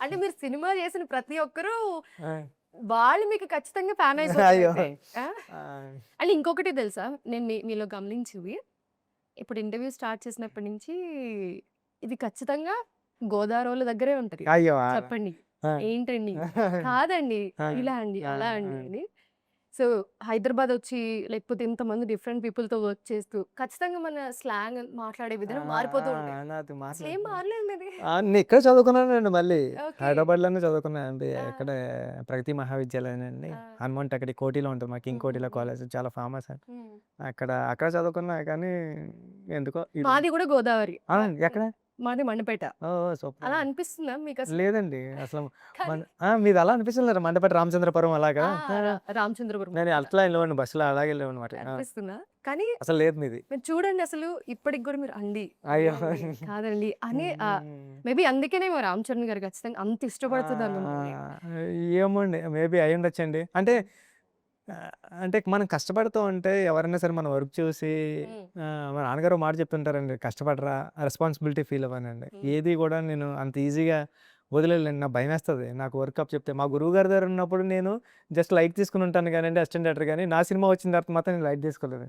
అంటే మీరు సినిమా చేసిన ప్రతి ఒక్కరు ఆ! వాళ్ళు మీకు ఖచ్చితంగా ఫ్యాన్ అయ్యో! అయిపోతారైతే. ఆ! ఆ! అండ్ ఇంకొకటి తెలుసా? నేను మీలో గమనించింది. ఇప్పుడు ఇంటర్వ్యూ స్టార్ట్ చేసినప్పటి నుంచి ఇది ఖచ్చితంగా గోదారోళ్ళ దగ్గరే ఉంటది. అయ్యో! చెప్పండి. ఆ! ఏంటండి? కాదండి. ఆ! ఇలా అండి, ఆ! అలా ఆ! అండి అని. సో, హైదరాబాద్ వచ్చి లేకపోతే ఇంతమంది డిఫరెంట్ పీపుల్‌తో వర్క్ చేస్తూ ఖచ్చితంగా మన స్లాంగ్ మాట్లాడే ఆ! విధానం మారిపోతూ ఆ! ఉంటాయి. నాది అసలేం మాట్లాడుతున్నా. మారలేదు మీది. నేను ఇక్కడే చదువుకున్నానండి మళ్ళీ. ఓకే. హైదరాబాద్‌లోనే చదువుకున్నానండి. ఆ! ఇక్కడే ప్రగతి మహావిద్యాలయం అండి. ఆ! హనుమంట్ అక్కడ కోటిలో ఉంటుంది. మా కింగ్ కోటిలో హుహుహు. కాలేజ్ చాలా ఫేమస్ అది. హ్మ్. అక్కడ చదువుకున్నా కానీ ఎందుకో ఇది మాది గూడా గోదావరి. ఆ! హ్మ్. ఎక్కడ? మాది మండపేట. ఓహ్! ఓహ్! సూపర్ అలా అండి. అనిపిస్తుందా మీకసలు? లేదండి. అసలు కానీ మీది అలా అనిపిస్తుంది లేదా మండపేట రామచంద్రపురం అలాగా? ఆ! రామచంద్రపురం నేను అనుకుంటా. అట్లా వెళ్ళేవాడిని బస్సులో అలాగే వెళ్ళేవాడినమాట. అనిపిస్తుందా? కానీ అసలు లేదు మీది. మీరు చూడండి అసలు ఇప్పటికి గూడా మీరు అండి, అయ్యో! అవునండి, కాదండి అని హ్మ్. మేబీ అందుకేనేమో రామ్ చరణ్ గారు ఖచ్చితంగా అంత ఇష్టపడుతున్నారు మిమ్మల్ని. ఆహ్, ఏమోండి. మేబీ అయ్యుండొచ్చండి. హ్మ్. ఆహ్, అంటే మనం కష్టపడుతూ ఉంటే ఎవరైనా సరే మన వర్క్ చూసి హ్మ్. మా నాన్నగారు ఒక మాట చెప్తుంటారండి. కష్టపడరా రెస్పాన్సిబిలిటీ ఫీల్ అవ్వనండి. హ్మ్. ఏది కూడా నేను అంత ఈజీగా వదిలేయలేను. నాకు భయమేస్తది. నాకు వర్క్ అప్పచెప్తే మా గురువుగారి దగ్గర ఉన్నప్పుడు నేను జస్ట్ లైట్ తీసుకొని ఉంటాను గానండి అసిస్టెంట్ డైరెక్టర్ గాని. నా సినిమా వచ్చిన తర్వాత మాత్రం నేను లైట్ తీసుకోలేదు.